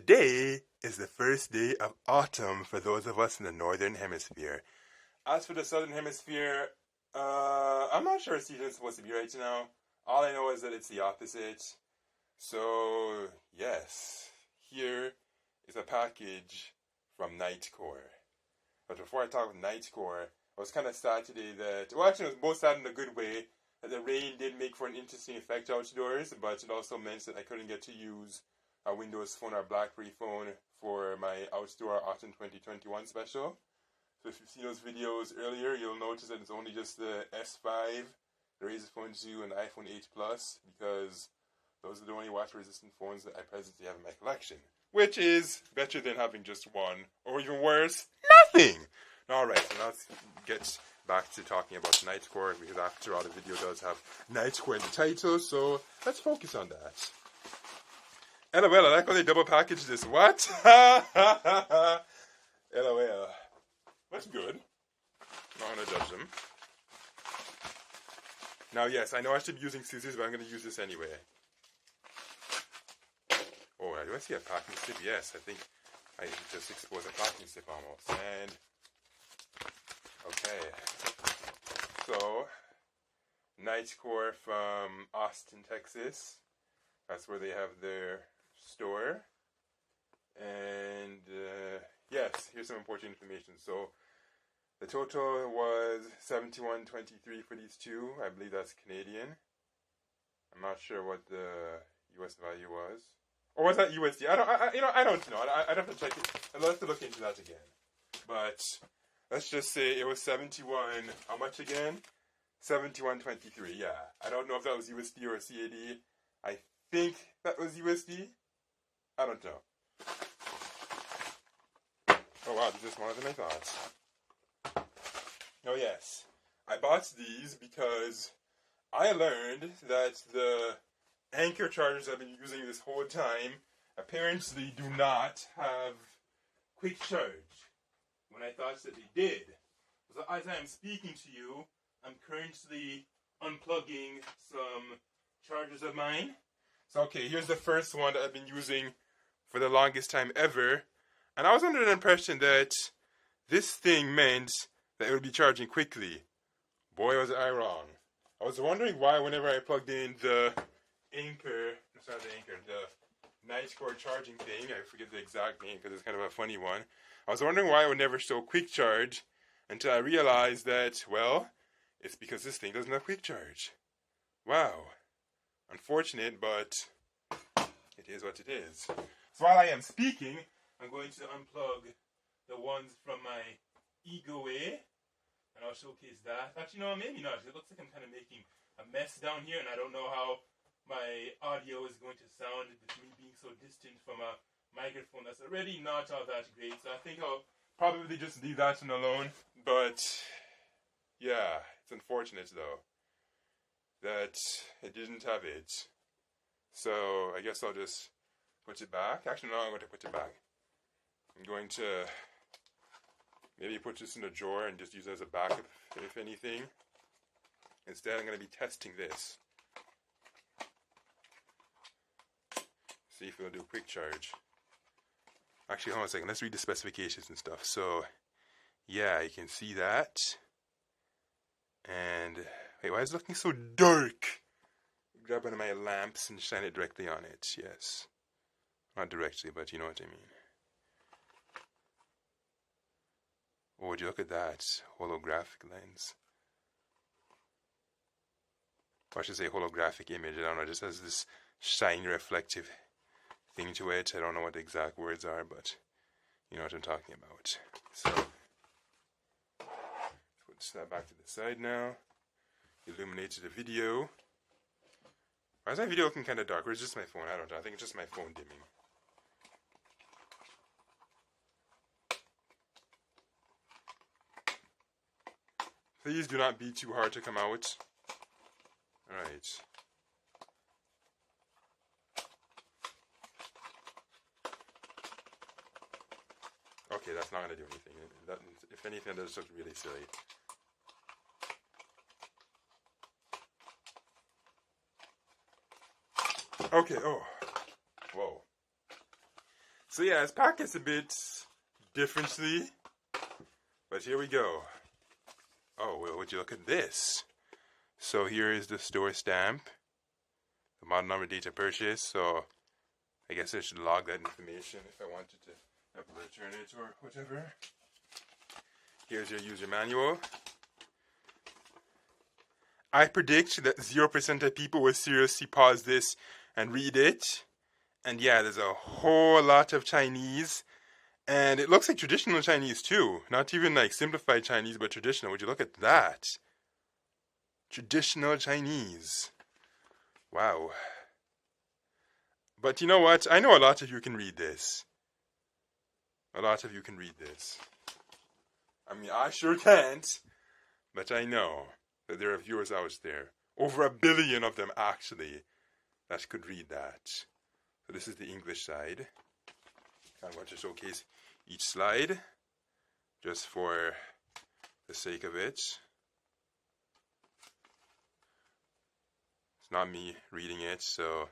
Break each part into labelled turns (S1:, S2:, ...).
S1: Today is the first day of autumn for those of us in the northern hemisphere. As for the southern hemisphere, I'm not sure season is supposed to be right now. All I know is that it's the opposite. So, yes, here is a package from Nitecore. But before I talk about Nitecore, I was kind of sad today that, well, actually, it was both sad in a good way, that the rain did make for an interesting effect outdoors, but it also meant that I couldn't get to use a Windows Phone or BlackBerry phone for my outdoor autumn 2021 special. So if you've seen those videos earlier, you'll notice that it's only just the S5, the Razer Phone 2, and the iPhone 8 Plus, because those are the only water-resistant phones that I presently have in my collection. Which is better than having just one, or even worse, nothing! Alright, so now let's get back to talking about Nitecore, because after all, the video does have Nitecore in the title, so let's focus on that. LOL, I like how they double package this. What? LOL. That's good. Not gonna judge them. Now, yes, I know I should be using scissors, but I'm gonna use this anyway. Oh, do I see a packing slip? Yes, I think I just exposed a packing slip almost. And, okay. So, Nitecore from Austin, Texas. That's where they have their store. And, yes, here's some important information. So, the total was $71.23 for these two. I believe that's Canadian. I'm not sure what the US value was. Or was that USD? I don't know. I'd have to check it. I'd have to look into that again. But let's just say it was 71. How much again? 71.23. Yeah. I don't know if that was USD or CAD. I think that was USD. I don't know. Oh wow, this is smaller than I thought. Oh yes. I bought these because I learned that the Anchor chargers I've been using this whole time apparently do not have quick charge, when I thought that they did. So as I am speaking to you, I'm currently unplugging some chargers of mine. So okay, here's the first one that I've been using for the longest time ever, and I was under the impression that this thing meant that it would be charging quickly. Boy, was I wrong. I was wondering why whenever I plugged in the the Nitecore charging thing, I forget the exact name because it's kind of a funny one. I was wondering why it would never show quick charge until I realized that, well, it's because this thing doesn't have quick charge. Wow. Unfortunate, but it is what it is. So while I am speaking, I'm going to unplug the ones from my Ego A, and I'll showcase that. Actually, no, maybe not. It looks like I'm kind of making a mess down here, and I don't know how my audio is going to sound with me being so distant from a microphone that's already not all that great. So I think I'll probably just leave that one alone. But yeah, it's unfortunate though that it didn't have it. So I guess I'll just put it back. Actually, no, I'm going to put it back. I'm going to maybe put this in a drawer and just use it as a backup, if anything. Instead, I'm going to be testing this. See if it'll do a quick charge. Actually, hold on a second. Let's read the specifications and stuff. So, yeah, you can see that. And, wait, why is it looking so dark? Grab one of my lamps and shine it directly on it. Yes. Not directly, but you know what I mean. Oh, would you look at that? Holographic lens. Or I should say holographic image. I don't know. It just has this shiny, reflective thing to it. I don't know what the exact words are, but you know what I'm talking about. So, put that back to the side now. Illuminated the video. Why is my video looking kind of dark? Or is it just my phone? I don't know. I think it's just my phone dimming. Please do not be too hard to come out. Alright. Okay, that's not going to do anything. That, if anything, that just looks really silly. Okay, oh. Whoa. So yeah, it's packaged a bit differently, but here we go. Oh, well, would you look at this? So here is the store stamp, the model number, date of purchase. So I guess I should log that information if I wanted to return it or whatever. Here's your user manual. I predict that 0% of people will seriously pause this and read it. And yeah, there's a whole lot of Chinese. And it looks like traditional Chinese too. Not even like simplified Chinese, but traditional. Would you look at that? Traditional Chinese. Wow. But you know what? I know a lot of you can read this. A lot of you can read this. I mean, I sure can't. But I know that there are viewers out there. Over 1 billion of them, actually, that could read that. So this is the English side. I'm going to showcase each slide just for the sake of it. It's not me reading it, so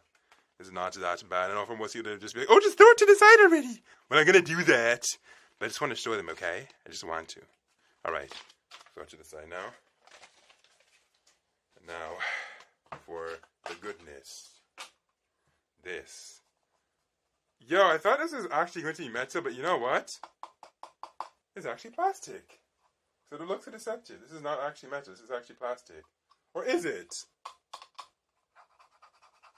S1: it's not that bad. I know for most people they'll just be like, oh, just throw it to the side already. Well, I'm going to do that. But I just want to show them, okay? I just want to. Alright, throw it to the side now. And now, for the goodness. This. Yo, I thought this was actually going to be metal, but you know what? It's actually plastic. So it looks deceptive. This is not actually metal. This is actually plastic. Or is it?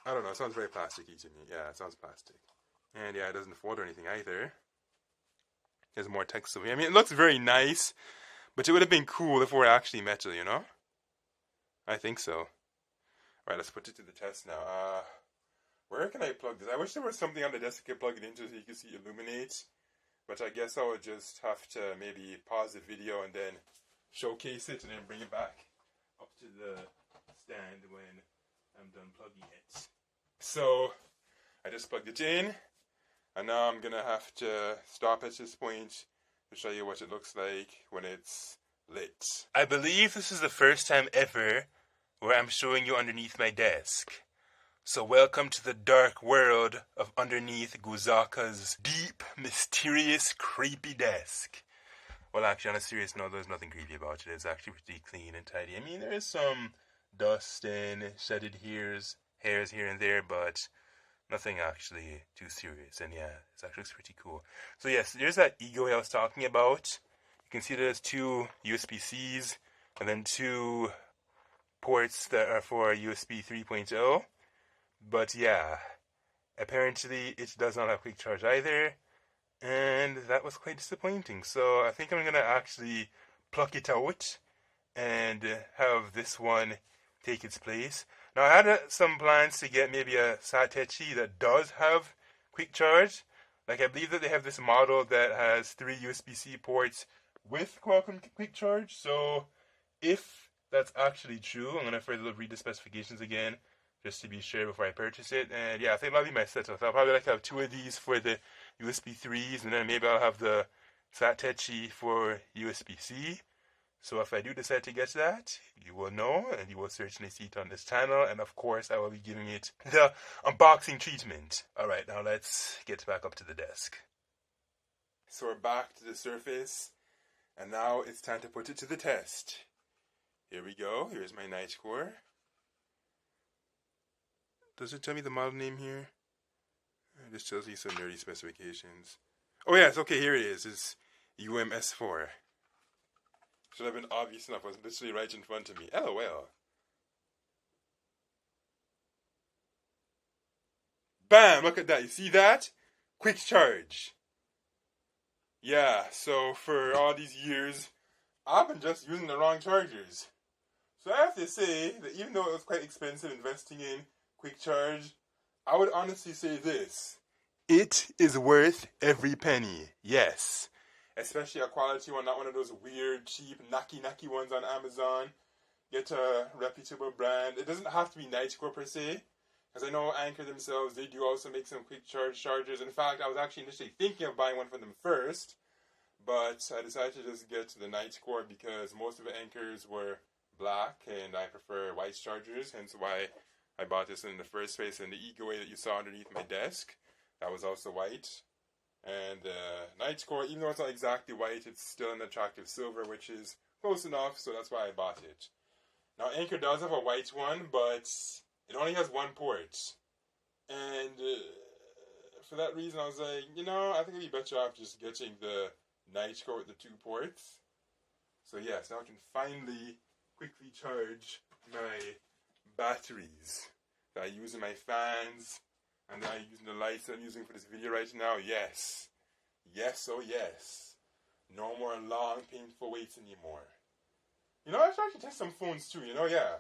S1: I don't know. It sounds very plasticky to me. Yeah, it sounds plastic. And yeah, it doesn't fold or anything either. There's more text. I mean, it looks very nice, but it would have been cool if it were actually metal, you know? I think so. Alright, let's put it to the test now. Where can I plug this? I wish there was something on the desk I could plug it into so you could see illuminate. But I guess I would just have to maybe pause the video and then showcase it and then bring it back up to the stand when I'm done plugging it. So, I just plugged it in. And now I'm going to have to stop at this point to show you what it looks like when it's lit. I believe this is the first time ever where I'm showing you underneath my desk. So welcome to the dark world of underneath Guuzaka's deep, mysterious, creepy desk. Well, actually, on a serious note, there's nothing creepy about it. It's actually pretty clean and tidy. I mean, there is some dust and shedded hairs here and there, but nothing actually too serious. And yeah, it actually looks pretty cool. So yes, there's that ego I was talking about. You can see there's 2 USB-Cs and then 2 ports that are for USB 3.0. But yeah, apparently it does not have quick charge either, and that was quite disappointing. So I think I'm going to actually pluck it out and have this one take its place. Now I had some plans to get maybe a Satechi that does have quick charge. Like I believe that they have this model that has 3 USB-C ports with Qualcomm quick charge. So if that's actually true, I'm going to further read the specifications again, just to be sure before I purchase it. And yeah, I think that'll be my setup. I'll probably have 2 of these for the USB 3s, and then maybe I'll have the Satechi for USB-C. So if I do decide to get that, you will know, and you will certainly see it on this channel. And of course, I will be giving it the unboxing treatment. Alright, now let's get back up to the desk. So we're back to the surface, and now it's time to put it to the test. Here we go. Here's my Nitecore. Does it tell me the model name here? It just tells you some nerdy specifications. Oh yes, okay, here it is. It's UMS4. Should have been obvious enough. It was literally right in front of me. LOL. Bam! Look at that. You see that? Quick charge. Yeah, so for all these years, I've been just using the wrong chargers. So I have to say that even though it was quite expensive investing in quick charge, I would honestly say this: it is worth every penny. Yes. Especially a quality one, not one of those weird, cheap, knacky ones on Amazon. Get a reputable brand. It doesn't have to be Nitecore per se, because I know Anker themselves, they do also make some quick charge chargers. In fact, I was actually initially thinking of buying one from them first, but I decided to just get the Nitecore because most of the Ankers were black, and I prefer white chargers, hence why I bought this in the first place. And the Ego that you saw underneath my desk, that was also white. And Nitecore, even though it's not exactly white, it's still an attractive silver, which is close enough, so that's why I bought it. Now, Anker does have a white one, but it only has one port. And for that reason, I was like, I think it'd be better off just getting the Nitecore with the 2 ports. So yes, now I can finally quickly charge my batteries that I use in my fans and that I use in the lights that I'm using for this video right now. Yes. Yes, oh yes. No more long, painful waits anymore. I should actually test some phones too, yeah.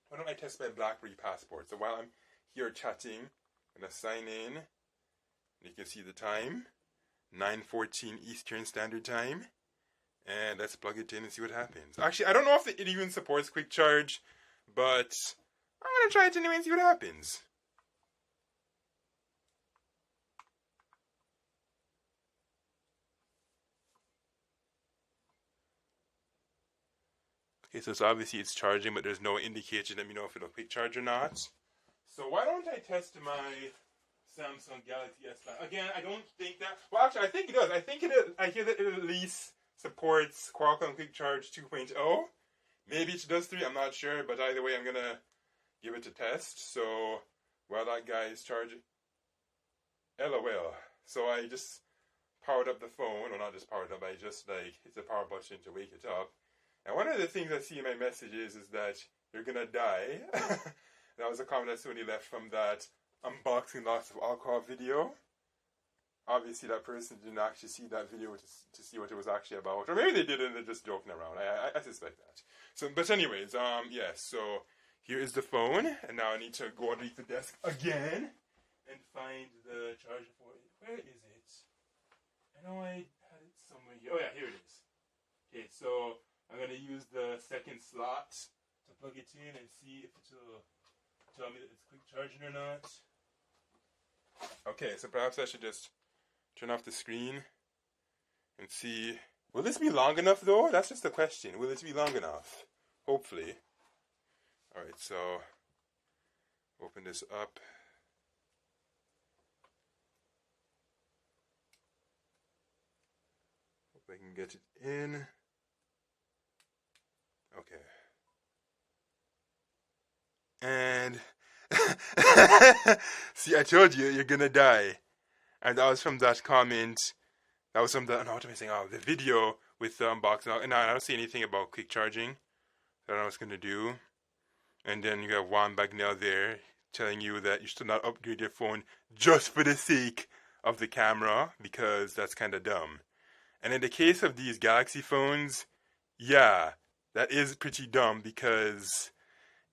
S1: Why don't I test my BlackBerry Passport? So while I'm here chatting, I'm going to sign in. You can see the time. 9:14 Eastern Standard Time. And let's plug it in and see what happens. Actually, I don't know if it even supports quick charge, but I'm going to try it anyway and see what happens. Okay, so obviously it's charging, but there's no indication let me know if it'll quick charge or not. So why don't I test my Samsung Galaxy S9? Again, I don't think that... Well, actually, I think it does. I hear that it at least supports Qualcomm Quick Charge 2.0. Maybe it does 3, I'm not sure, but either way, I'm going to give it a test. So while that guy is charging... LOL. So I just powered up the phone. Well, not just powered up, I just hit the power button to wake it up. And one of the things I see in my messages is that you're gonna die. That was a comment that somebody left from that unboxing lots of alcohol video. Obviously, that person didn't actually see that video to see what it was actually about. Or maybe they did and they're just joking around. I suspect that. So, but anyways, yes, so here is the phone. And now I need to go underneath the desk again and find the charger for it. Where is it? I know I had it somewhere here. Oh yeah, here it is. Okay, so I'm going to use the second slot to plug it in and see if it'll tell me that it's quick charging or not. Okay, so perhaps I should just turn off the screen and see. Will this be long enough though? That's just the question. Will this be long enough? Hopefully. Alright, so open this up. Hope I can get it in. Okay. And see, I told you, you're gonna die. And that was from that comment. That was from the, no, what am I saying? Oh, the video with the unboxing. And I don't see anything about quick charging. I don't know what it's gonna do. And then you got Juan Bagnell there telling you that you should not upgrade your phone just for the sake of the camera, because that's kind of dumb. And in the case of these Galaxy phones, yeah, that is pretty dumb, because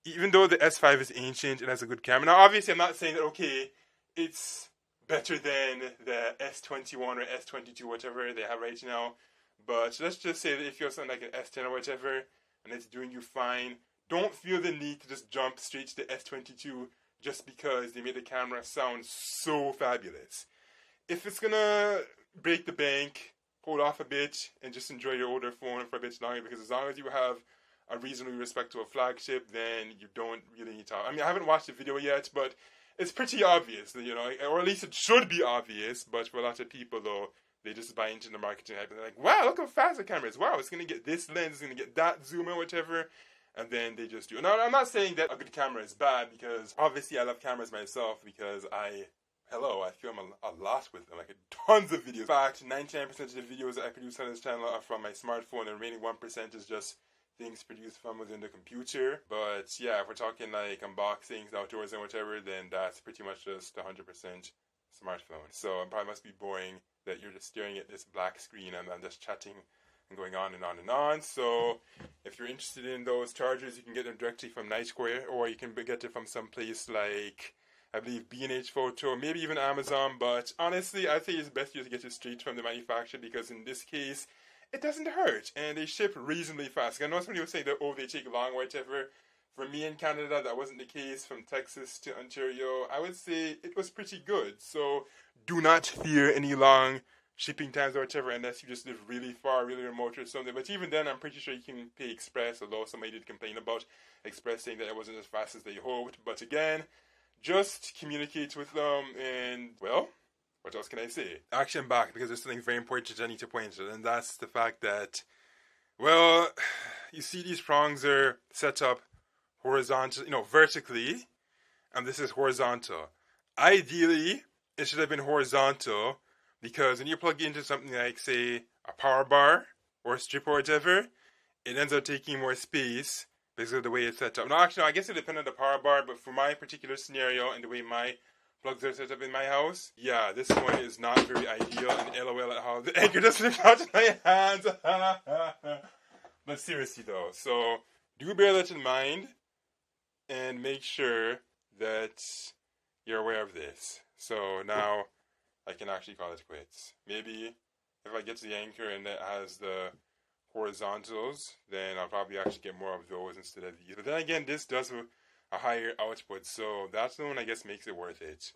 S1: even though the S5 is ancient and has a good camera, now obviously I'm not saying that, okay, it's better than the S21 or S22, whatever they have right now, but let's just say that if you have something like an S10 or whatever, and it's doing you fine, don't feel the need to just jump straight to the S22 just because they made the camera sound so fabulous. If it's gonna break the bank, hold off a bit and just enjoy your older phone for a bit longer, because as long as you have a reasonably respectable flagship, then you don't really need to. I mean, I haven't watched the video yet, but it's pretty obvious, or at least it should be obvious, but for a lot of people, though, they just buy into the marketing hype, and they're like, wow, look how fast the camera is. Wow, it's going to get this lens, it's going to get that zoom or whatever, and then they just do it. Now, I'm not saying that a good camera is bad, because obviously I love cameras myself, because I film a lot with them, like tons of videos. In fact, 99% of the videos that I produce on this channel are from my smartphone, and the remaining 1% is just things produced from within the computer. But yeah, if we're talking like unboxings, outdoors and whatever, then that's pretty much just 100% smartphone. So it probably must be boring that you're just staring at this black screen and I'm just chatting and going on and on and on. So if you're interested in those chargers, you can get them directly from Nitecore, or you can get it from some place like, I believe, B&H Photo, maybe even Amazon. But honestly, I think it's best just to get it straight from the manufacturer, because in this case, it doesn't hurt, and they ship reasonably fast. I know somebody was saying that, oh, they take long or whatever. For me in Canada, that wasn't the case. From Texas to Ontario, I would say it was pretty good. So do not fear any long shipping times or whatever, unless you just live really far, really remote or something. But even then, I'm pretty sure you can pay Express, although somebody did complain about Express saying that it wasn't as fast as they hoped. But again, just communicate with them, and, well, what else can I say? Action back, because there's something very important I need to point out, and that's the fact that, well, you see these prongs are set up horizontal, vertically, and this is horizontal. Ideally, it should have been horizontal, because when you plug into something like, say, a power bar or a strip or whatever, it ends up taking more space because of the way it's set up. Now, actually, I guess it depends on the power bar, but for my particular scenario and the way my plugs are set up in my house, yeah, this one is not very ideal, and LOL at how the anchor doesn't slip out of my hands. But seriously, though, so do bear that in mind and make sure that you're aware of this. So now I can actually call it quits. Maybe if I get to the anchor and it has the horizontals, then I'll probably actually get more of those instead of these. But then again, this does a higher output, so that's the one I guess makes it worth it.